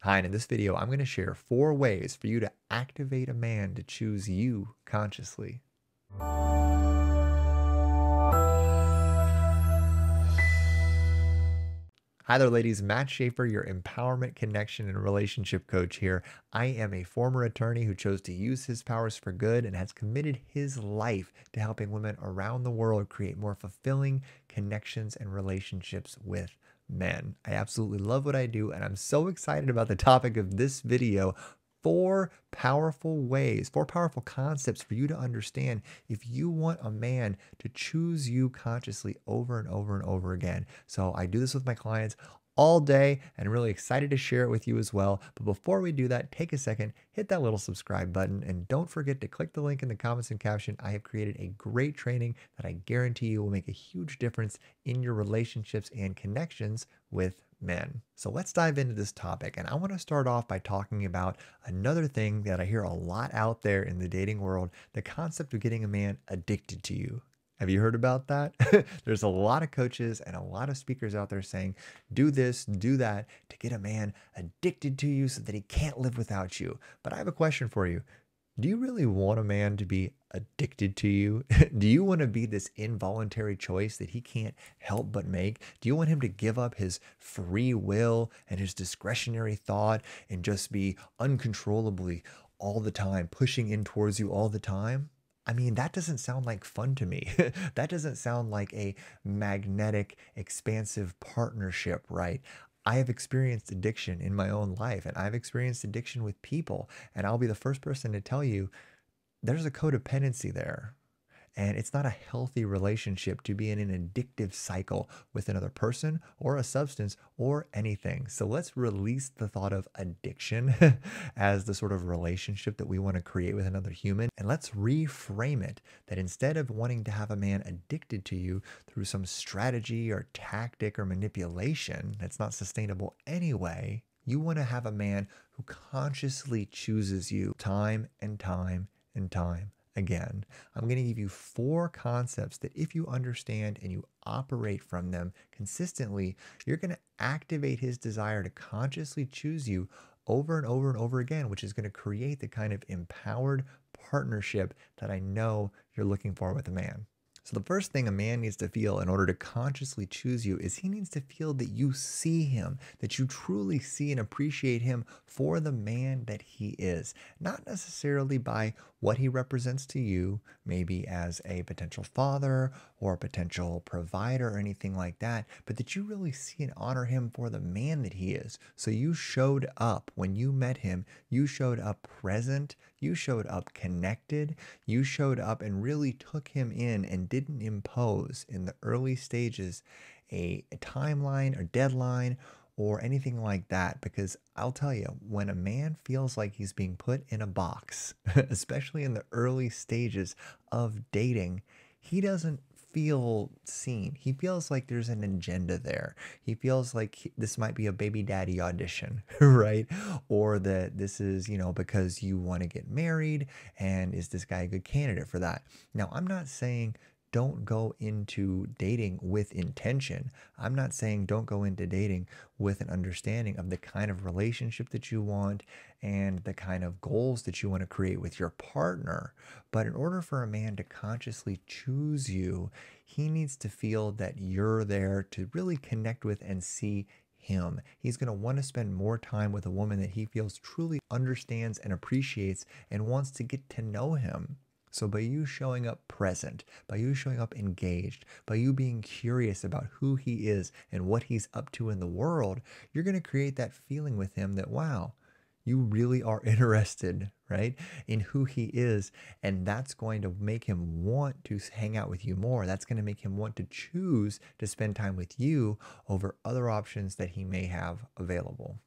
Hi, and in this video, I'm going to share 4 ways for you to activate a man to choose you consciously. Hi there, ladies. Matt Shaffer, your empowerment, connection, and relationship coach here. I am a former attorney who chose to use his powers for good and has committed his life to helping women around the world create more fulfilling connections and relationships with men. I absolutely love what I do, and I'm so excited about the topic of this video. 4 powerful concepts for you to understand if you want a man to choose you consciously over and over and over again. So I do this with my clients all day and I'm really excited to share it with you as well. But before we do that, take a second, hit that little subscribe button, and don't forget to click the link in the comments and caption. I have created a great training that I guarantee you will make a huge difference in your relationships and connections with men. So let's dive into this topic. And I want to start off by talking about another thing that I hear a lot out there in the dating world, the concept of getting a man addicted to you. Have you heard about that? There's a lot of coaches and a lot of speakers out there saying, do this, do that to get a man addicted to you so that he can't live without you. But I have a question for you. Do you really want a man to be addicted to you? Do you want to be this involuntary choice that he can't help but make? Do you want him to give up his free will and his discretionary thought and just be uncontrollably all the time, pushing in towards you all the time? I mean, that doesn't sound like fun to me. That doesn't sound like a magnetic, expansive partnership, right? I have experienced addiction in my own life, and I've experienced addiction with people. And I'll be the first person to tell you there's a codependency there. And it's not a healthy relationship to be in an addictive cycle with another person or a substance or anything. So let's release the thought of addiction as the sort of relationship that we want to create with another human. And let's reframe it that instead of wanting to have a man addicted to you through some strategy or tactic or manipulation that's not sustainable anyway, you want to have a man who consciously chooses you time and time and time again. I'm going to give you 4 concepts that if you understand and you operate from them consistently, you're going to activate his desire to consciously choose you over and over and over again, which is going to create the kind of empowered partnership that I know you're looking for with a man. So the first thing a man needs to feel in order to consciously choose you is he needs to feel that you see him, that you truly see and appreciate him for the man that he is, not necessarily by what he represents to you, maybe as a potential father or a potential provider or anything like that, but that you really see and honor him for the man that he is. So you showed up when you met him, you showed up present, you showed up connected, you showed up and really took him in and didn't impose in the early stages a timeline or deadline or anything like that. Because I'll tell you, when a man feels like he's being put in a box, especially in the early stages of dating, he doesn't feel seen. He feels like there's an agenda there. He feels like this might be a baby daddy audition, right? Or that this is, because you want to get married and is this guy a good candidate for that? Now, I'm not saying don't go into dating with intention. I'm not saying don't go into dating with an understanding of the kind of relationship that you want and the kind of goals that you want to create with your partner. But in order for a man to consciously choose you, he needs to feel that you're there to really connect with and see him. He's going to want to spend more time with a woman that he feels truly understands and appreciates and wants to get to know him. So by you showing up present, by you showing up engaged, by you being curious about who he is and what he's up to in the world, you're going to create that feeling with him that, wow, you really are interested, right, in who he is. And that's going to make him want to hang out with you more. That's going to make him want to choose to spend time with you over other options that he may have available.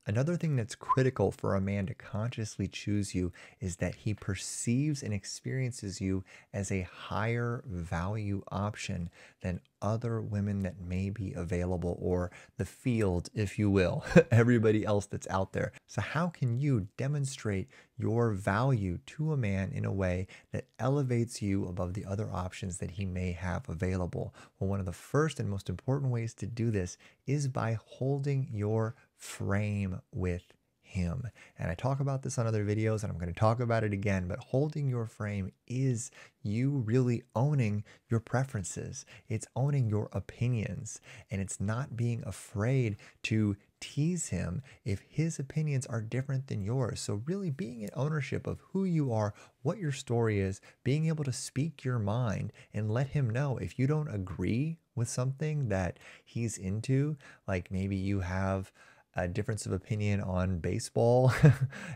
Another thing that's critical for a man to consciously choose you is that he perceives and experiences you as a higher value option than other women that may be available, or the field, if you will, everybody else that's out there. So how can you demonstrate your value to a man in a way that elevates you above the other options that he may have available? Well, one of the first and most important ways to do this is by holding your frame with him. And I talk about this on other videos and I'm going to talk about it again, but holding your frame is you really owning your preferences. It's owning your opinions, and it's not being afraid to tease him if his opinions are different than yours. So really being in ownership of who you are, what your story is, being able to speak your mind and let him know if you don't agree with something that he's into, like maybe you have a difference of opinion on baseball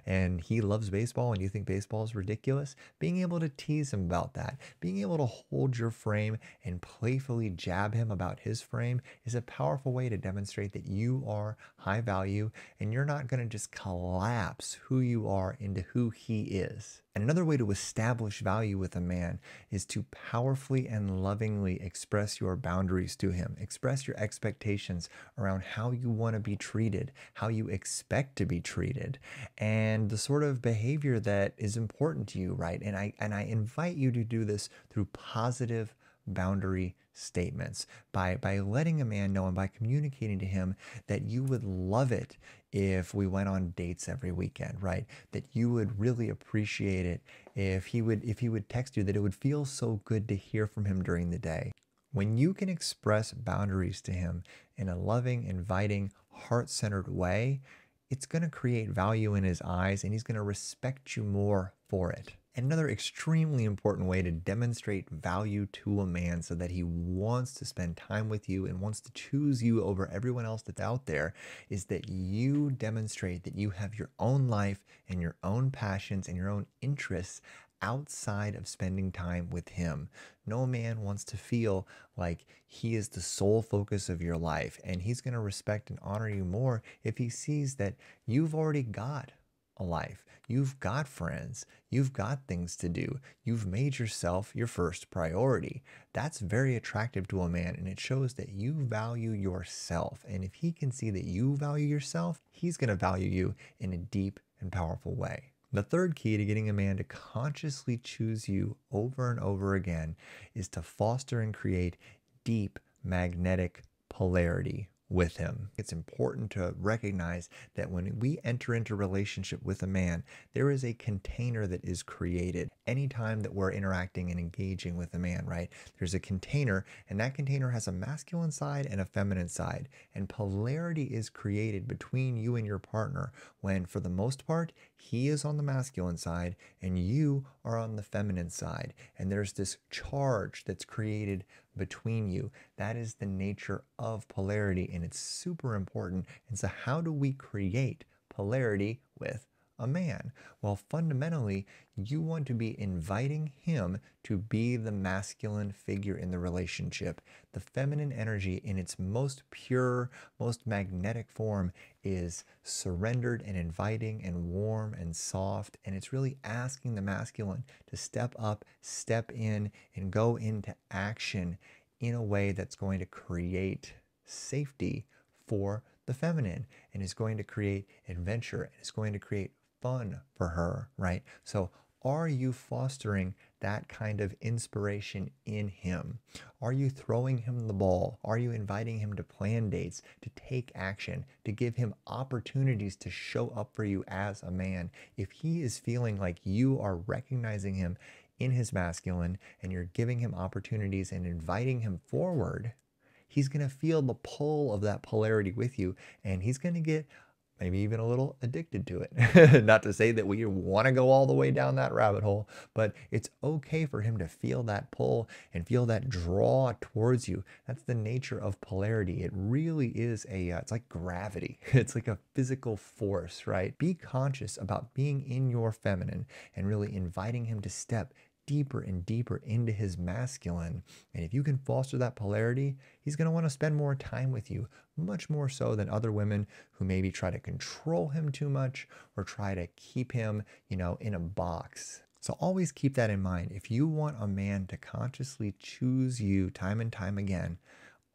and he loves baseball and you think baseball is ridiculous, being able to tease him about that, being able to hold your frame and playfully jab him about his frame is a powerful way to demonstrate that you are high value and you're not going to just collapse who you are into who he is. And another way to establish value with a man is to powerfully and lovingly express your boundaries to him. Express your expectations around how you want to be treated, how you expect to be treated, and the sort of behavior that is important to you, right? And I invite you to do this through positive boundary statements by letting a man know and by communicating to him that you would love it if we went on dates every weekend, right? That you would really appreciate it if he would text you, that it would feel so good to hear from him during the day. When you can express boundaries to him in a loving, inviting, heart-centered way, it's going to create value in his eyes and he's going to respect you more for it. And another extremely important way to demonstrate value to a man so that he wants to spend time with you and wants to choose you over everyone else that's out there is that you demonstrate that you have your own life and your own passions and your own interests outside of spending time with him. No man wants to feel like he is the sole focus of your life, and he's going to respect and honor you more if he sees that you've already got a life. You've got friends. You've got things to do. You've made yourself your first priority. That's very attractive to a man, and it shows that you value yourself. And if he can see that you value yourself, he's going to value you in a deep and powerful way. The third key to getting a man to consciously choose you over and over again is to foster and create deep magnetic polarity with him. It's important to recognize that when we enter into a relationship with a man, there is a container that is created anytime that we're interacting and engaging with a man, right? There's a container, and that container has a masculine side and a feminine side, and polarity is created between you and your partner when, for the most part, he is on the masculine side and you are on the feminine side, and there's this charge that's created between you. That is the nature of polarity, and it's super important. And so how do we create polarity with a man? Well, fundamentally, you want to be inviting him to be the masculine figure in the relationship. The feminine energy in its most pure, most magnetic form is surrendered and inviting and warm and soft. And it's really asking the masculine to step up, step in, and go into action in a way that's going to create safety for the feminine and is going to create adventure and is going to create fun for her, right? So are you fostering that kind of inspiration in him? Are you throwing him the ball? Are you inviting him to plan dates, to take action, to give him opportunities to show up for you as a man? If he is feeling like you are recognizing him in his masculine and you're giving him opportunities and inviting him forward, he's going to feel the pull of that polarity with you, and he's going to get maybe even a little addicted to it. Not to say that we want to go all the way down that rabbit hole, but it's okay for him to feel that pull and feel that draw towards you. That's the nature of polarity. It really is it's like gravity. It's like a physical force, right? Be conscious about being in your feminine and really inviting him to step deeper and deeper into his masculine. And if you can foster that polarity, he's going to want to spend more time with you, much more so than other women who maybe try to control him too much or try to keep him, in a box. So always keep that in mind. If you want a man to consciously choose you time and time again,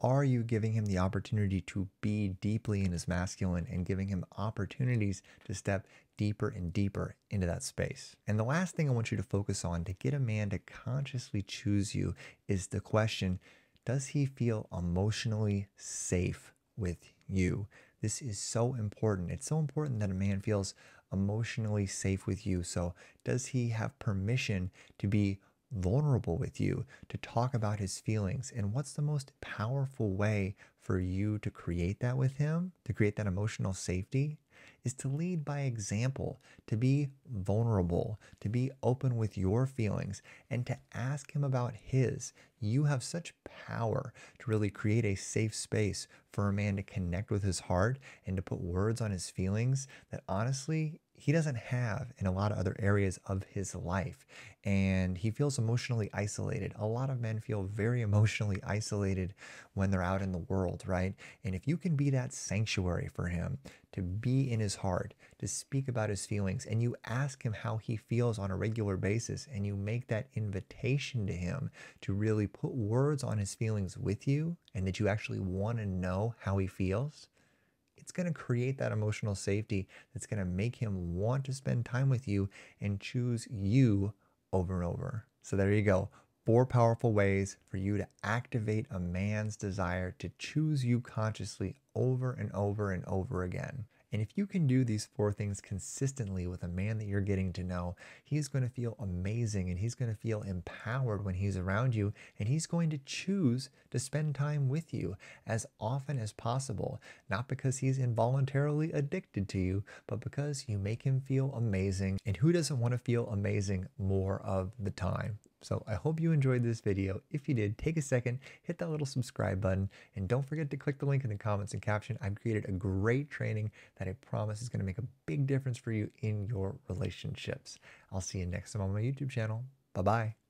are you giving him the opportunity to be deeply in his masculine and giving him opportunities to step deeper and deeper into that space? And the last thing I want you to focus on to get a man to consciously choose you is the question, does he feel emotionally safe with you? This is so important. It's so important that a man feels emotionally safe with you. So, does he have permission to be vulnerable with you, to talk about his feelings? And what's the most powerful way for you to create that with him, to create that emotional safety? Is to lead by example, to be vulnerable, to be open with your feelings, and to ask him about his. You have such power to really create a safe space for a man to connect with his heart and to put words on his feelings that honestly he doesn't have in a lot of other areas of his life. And he feels emotionally isolated. A lot of men feel very emotionally isolated when they're out in the world, right? And if you can be that sanctuary for him, to be in his heart, to speak about his feelings, and you ask him how he feels on a regular basis, and you make that invitation to him to really put words on his feelings with you, and that you actually want to know how he feels, it's going to create that emotional safety that's going to make him want to spend time with you and choose you over and over. So there you go. 4 powerful ways for you to activate a man's desire to choose you consciously over and over and over again. And if you can do these 4 things consistently with a man that you're getting to know, he's going to feel amazing and he's going to feel empowered when he's around you. And he's going to choose to spend time with you as often as possible, not because he's involuntarily addicted to you, but because you make him feel amazing. And who doesn't want to feel amazing more of the time? So I hope you enjoyed this video. If you did, take a second, hit that little subscribe button, and don't forget to click the link in the comments and caption. I've created a great training that I promise is going to make a big difference for you in your relationships. I'll see you next time on my YouTube channel. Bye-bye.